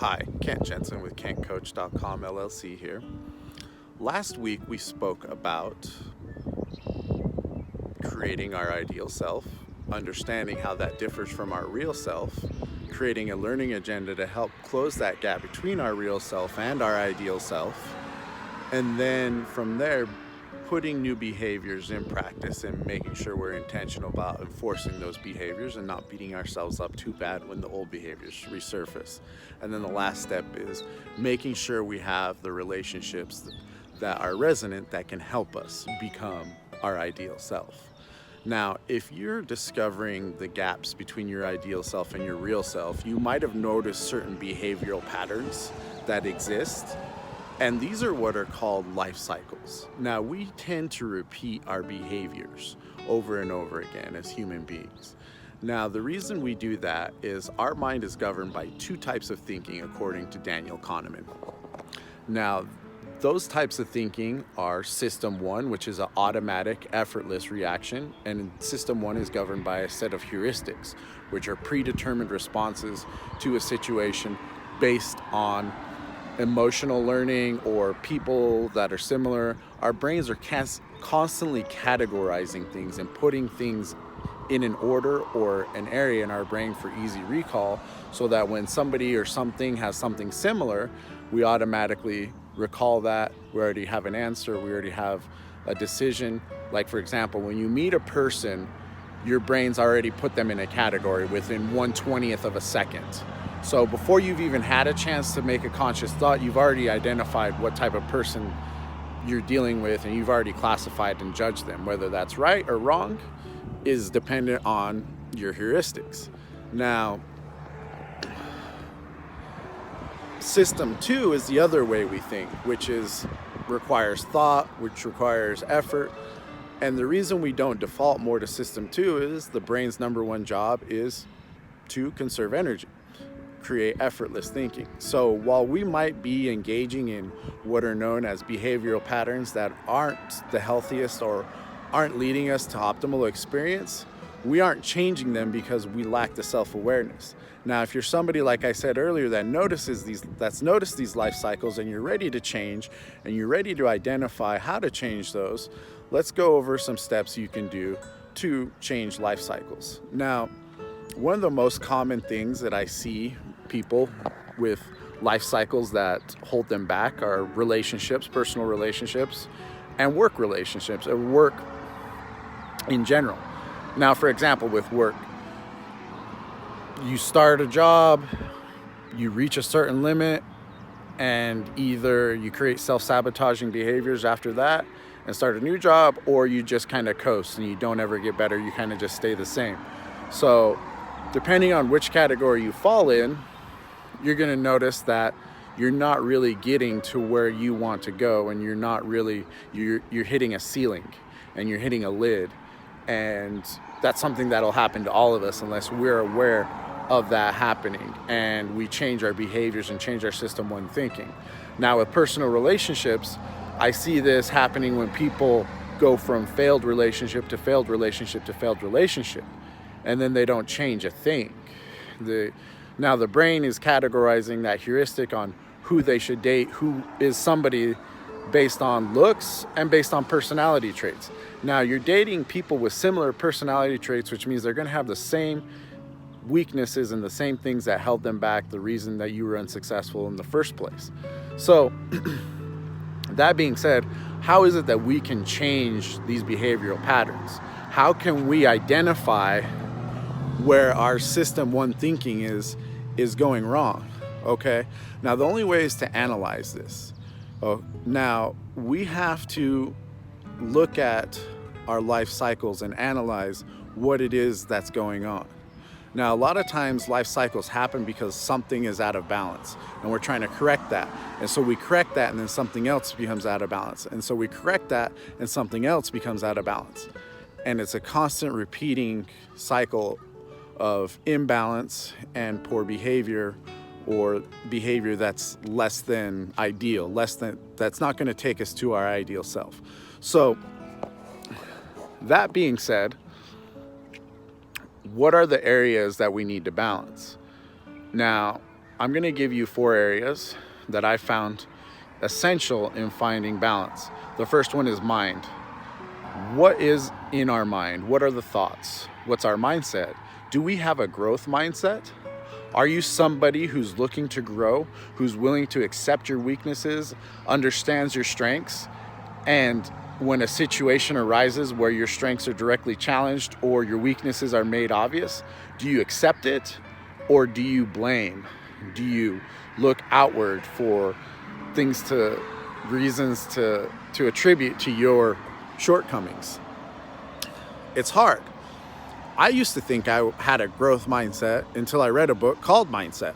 Hi, Kent Jensen with KentCoach.com LLC here. Last week we spoke about creating our ideal self, understanding how that differs from our real self, creating a learning agenda to help close that gap between our real self and our ideal self, and then from there putting new behaviors in practice and making sure we're intentional about enforcing those behaviors and not beating ourselves up too bad when the old behaviors resurface. And then the last step is making sure we have the relationships that are resonant that can help us become our ideal self. Now, if you're discovering the gaps between your ideal self and your real self, you might have noticed certain behavioral patterns that exist. And these are what are called life cycles. Now, we tend to repeat our behaviors over and over again as human beings. Now, the reason we do that is our mind is governed by two types of thinking, according to Daniel Kahneman. Now, those types of thinking are system one, which is an automatic, effortless reaction. And system one is governed by a set of heuristics, which are predetermined responses to a situation based on emotional learning or people that are similar. Our brains are constantly categorizing things and putting things in an order or an area in our brain for easy recall, so that when somebody or something has something similar, we automatically recall that. We already have an answer, we already have a decision. Like, for example, when you meet a person, your brain's already put them in a category within 1/20th of a second. So before you've even had a chance to make a conscious thought, you've already identified what type of person you're dealing with, and you've already classified and judged them. Whether that's right or wrong is dependent on your heuristics. Now, system two is the other way we think, which requires thought, which requires effort. And the reason we don't default more to system two is the brain's number one job is to conserve energy, create effortless thinking. So while we might be engaging in what are known as behavioral patterns that aren't the healthiest or aren't leading us to optimal experience, we aren't changing them because we lack the self-awareness. Now, if you're somebody, like I said earlier, that's noticed these life cycles, and you're ready to change and you're ready to identify how to change those, let's go over some steps you can do to change life cycles. Now, one of the most common things that I see people with life cycles that hold them back are relationships, personal relationships, and work relationships, or work in general. Now, for example, with work, you start a job, you reach a certain limit, and either you create self-sabotaging behaviors after that and start a new job, or you just kind of coast and you don't ever get better, you kind of just stay the same. So depending on which category you fall in, you're going to notice that you're not really getting to where you want to go, and you're hitting a ceiling and you're hitting a lid. And that's something that'll happen to all of us unless we're aware of that happening and we change our behaviors and change our system one thinking. Now, with personal relationships, I see this happening when people go from failed relationship to failed relationship to failed relationship, and then they don't change a thing. Now the brain is categorizing that heuristic on who they should date, who is somebody, based on looks and based on personality traits. Now, you're dating people with similar personality traits, which means they're going to have the same weaknesses and the same things that held them back, the reason that you were unsuccessful in the first place. So that being said, how is it that we can change these behavioral patterns? How can we identify where our system one thinking is going wrong? Okay, now the only way is to analyze this. Now we have to look at our life cycles and analyze what it is that's going on. Now, a lot of times life cycles happen because something is out of balance and we're trying to correct that. And so we correct that, and then something else becomes out of balance. And so we correct that and something else becomes out of balance. And it's a constant repeating cycle of imbalance and poor behavior, or behavior that's less than ideal, that's not going to take us to our ideal self. So that being said, what are the areas that we need to balance? Now, I'm going to give you 4 areas that I found essential in finding balance. The first one is mind. What is in our mind? What are the thoughts? What's our mindset? Do we have a growth mindset? Are you somebody who's looking to grow, who's willing to accept your weaknesses, understands your strengths, and when a situation arises where your strengths are directly challenged or your weaknesses are made obvious, do you accept it or do you blame? Do you look outward for reasons to attribute to your shortcomings? It's hard. I used to think I had a growth mindset until I read a book called Mindset.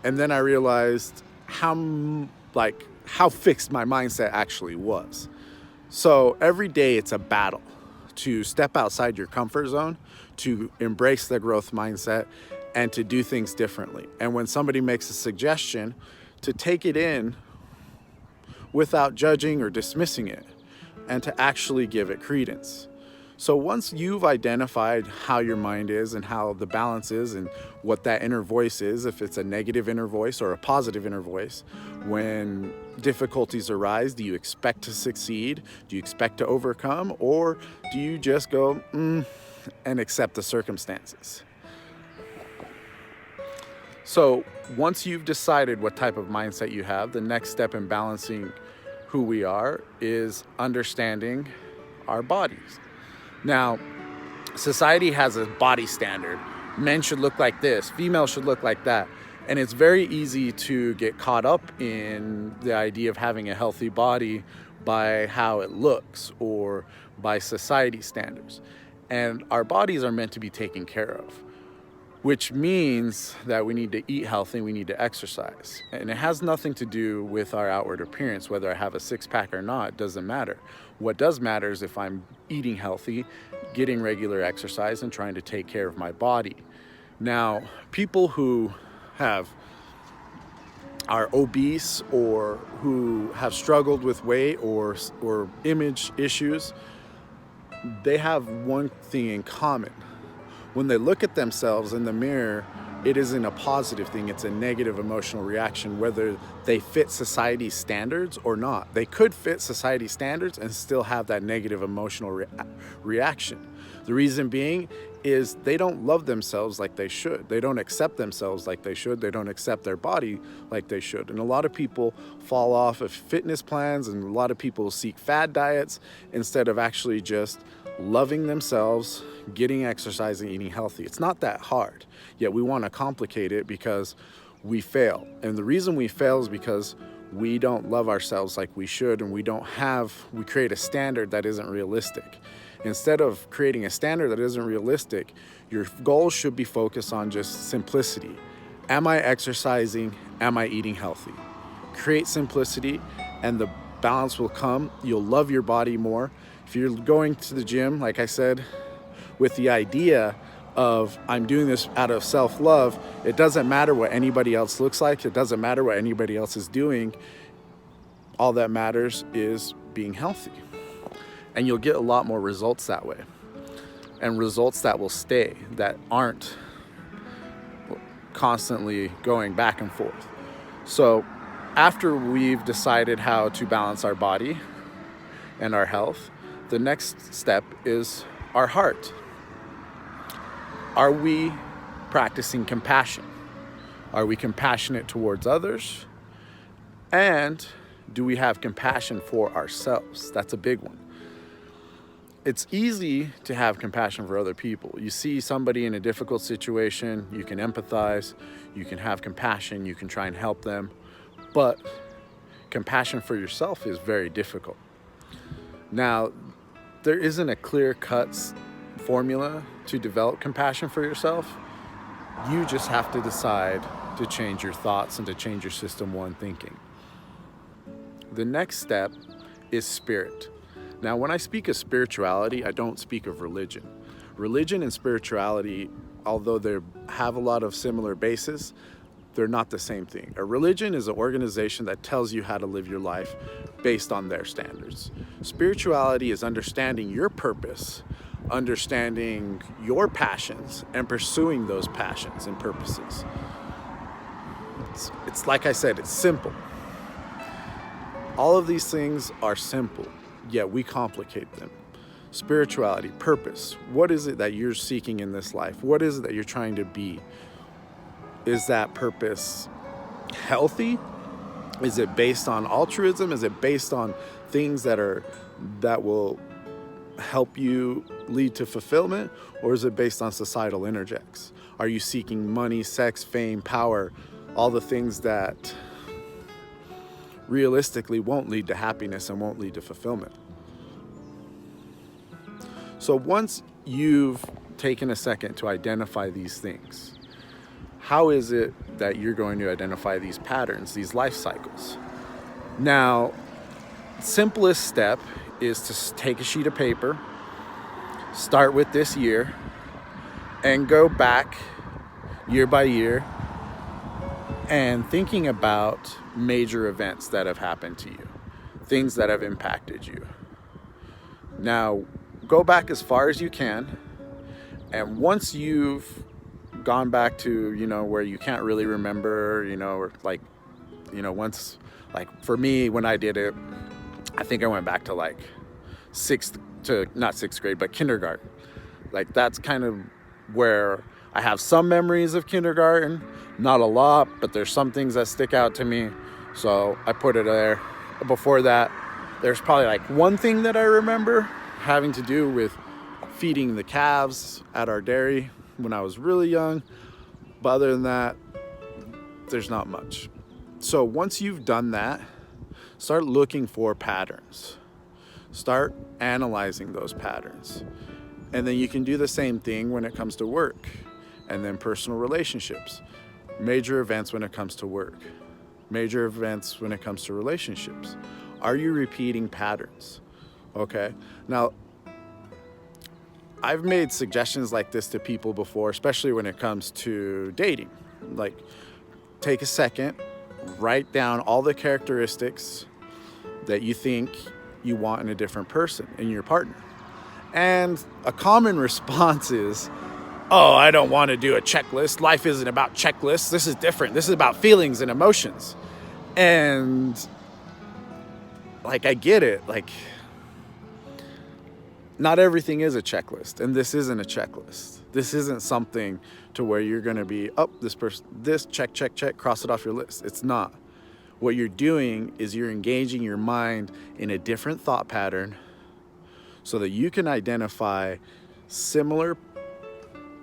And then I realized how fixed my mindset actually was. So every day it's a battle to step outside your comfort zone, to embrace the growth mindset, and to do things differently. And when somebody makes a suggestion, to take it in without judging or dismissing it, and to actually give it credence. So once you've identified how your mind is and how the balance is and what that inner voice is, if it's a negative inner voice or a positive inner voice, when difficulties arise, do you expect to succeed? Do you expect to overcome? Or do you just go, and accept the circumstances? So once you've decided what type of mindset you have, the next step in balancing who we are is understanding our bodies. Now, society has a body standard. Men should look like this, females should look like that. And it's very easy to get caught up in the idea of having a healthy body by how it looks or by society standards. And our bodies are meant to be taken care of, which means that we need to eat healthy, we need to exercise. And it has nothing to do with our outward appearance. Whether I have a six-pack or not doesn't matter. What does matter is if I'm eating healthy, getting regular exercise, and trying to take care of my body. Now, people who are obese or who have struggled with weight or image issues, they have one thing in common. When they look at themselves in the mirror, it isn't a positive thing, it's a negative emotional reaction, whether they fit society's standards or not. They could fit society's standards and still have that negative emotional reaction. The reason being is they don't love themselves like they should. They don't accept themselves like they should. They don't accept their body like they should. And a lot of people fall off of fitness plans, and a lot of people seek fad diets instead of actually just loving themselves, getting exercise, and eating healthy. It's not that hard, yet we want to complicate it because we fail. And the reason we fail is because we don't love ourselves like we should, and we create a standard that isn't realistic. Instead of creating a standard that isn't realistic, your goal should be focused on just simplicity. Am I exercising? Am I eating healthy? Create simplicity and the balance will come. You'll love your body more. If you're going to the gym, like I said, with the idea of I'm doing this out of self-love, it doesn't matter what anybody else looks like. It doesn't matter what anybody else is doing. All that matters is being healthy. And you'll get a lot more results that way. And results that will stay, that aren't constantly going back and forth. So after we've decided how to balance our body and our health, the next step is our heart. Are we practicing compassion? Are we compassionate towards others? And do we have compassion for ourselves? That's a big one. It's easy to have compassion for other people. You see somebody in a difficult situation, you can empathize, you can have compassion, you can try and help them. But compassion for yourself is very difficult. Now, there isn't a clear-cut formula to develop compassion for yourself. You just have to decide to change your thoughts and to change your system one thinking. The next step is spirit. Now, when I speak of spirituality, I don't speak of religion. Religion and spirituality, although they have a lot of similar bases, they're not the same thing. A religion is an organization that tells you how to live your life based on their standards. Spirituality is understanding your purpose, understanding your passions, and pursuing those passions and purposes. it's like I said, it's simple. All of these things are simple, yet we complicate them. Spirituality, purpose. What is it that you're seeking in this life? What is it that you're trying to be? Is that purpose healthy? Is it based on altruism? Is it based on things that will help you lead to fulfillment? Or is it based on societal interjects? Are you seeking money, sex, fame, power, all the things that realistically won't lead to happiness and won't lead to fulfillment? So once you've taken a second to identify these things, how is it that you're going to identify these patterns, these life cycles? Now, simplest step is to take a sheet of paper, start with this year, and go back year by year and thinking about major events that have happened to you, things that have impacted you. Now, go back as far as you can, and once you've gone back to, where you can't really remember, or once, like for me, when I did it, I think I went back to like not sixth grade, but kindergarten. Like that's kind of where I have some memories of kindergarten, not a lot, but there's some things that stick out to me. So I put it there. Before that, there's probably like one thing that I remember having to do with feeding the calves at our dairy when I was really young. But other than that, there's not much. So once you've done that, start looking for patterns. Start analyzing those patterns. And then you can do the same thing when it comes to work, and then personal relationships. Major events when it comes to work. Major events when it comes to relationships. Are you repeating patterns? Okay. Now, I've made suggestions like this to people before, especially when it comes to dating. Like, take a second, write down all the characteristics that you think you want in a different person, in your partner. And a common response is, oh, I don't want to do a checklist. Life isn't about checklists. This is different. This is about feelings and emotions. And like, I get it. Like, not everything is a checklist, and this isn't a checklist. This isn't something to where you're going to be, this check, cross it off your list. It's not. What you're doing is you're engaging your mind in a different thought pattern so that you can identify similar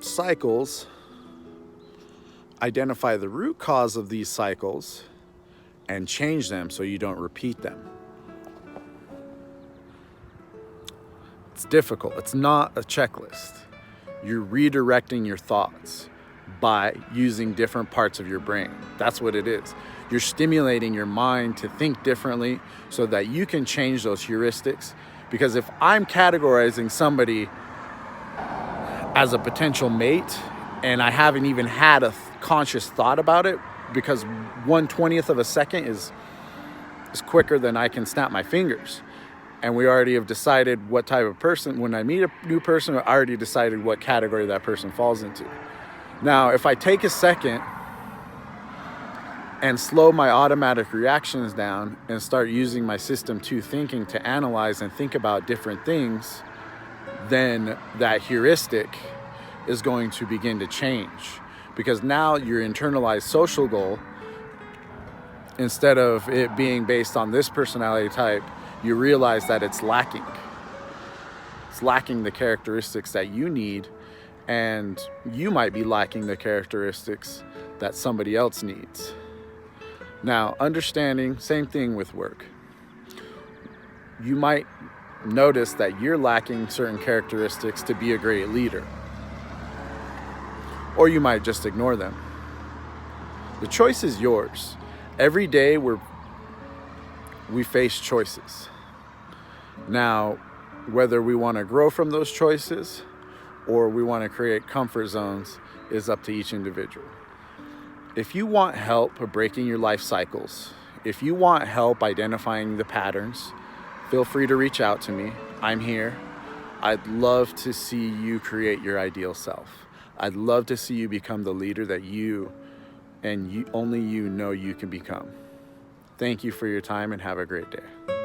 cycles, identify the root cause of these cycles, and change them so you don't repeat them. It's difficult. It's not a checklist. You're redirecting your thoughts by using different parts of your brain. That's what it is. You're stimulating your mind to think differently so that you can change those heuristics. Because if I'm categorizing somebody as a potential mate and I haven't even had a conscious thought about it, because 1/20th of a second is quicker than I can snap my fingers. And we already have decided what type of person, when I meet a new person, I already decided what category that person falls into. Now, if I take a second and slow my automatic reactions down and start using my system 2 thinking to analyze and think about different things, then that heuristic is going to begin to change. Because now your internalized social goal, instead of it being based on this personality type, you realize that it's lacking. It's lacking the characteristics that you need, and you might be lacking the characteristics that somebody else needs. Now, understanding, same thing with work. You might notice that you're lacking certain characteristics to be a great leader, or you might just ignore them. The choice is yours. Every day we face choices. Now, whether we want to grow from those choices or we want to create comfort zones is up to each individual. If you want help breaking your life cycles, if you want help identifying the patterns, feel free to reach out to me. I'm here. I'd love to see you create your ideal self. I'd love to see you become the leader that you and only you know you can become. Thank you for your time and have a great day.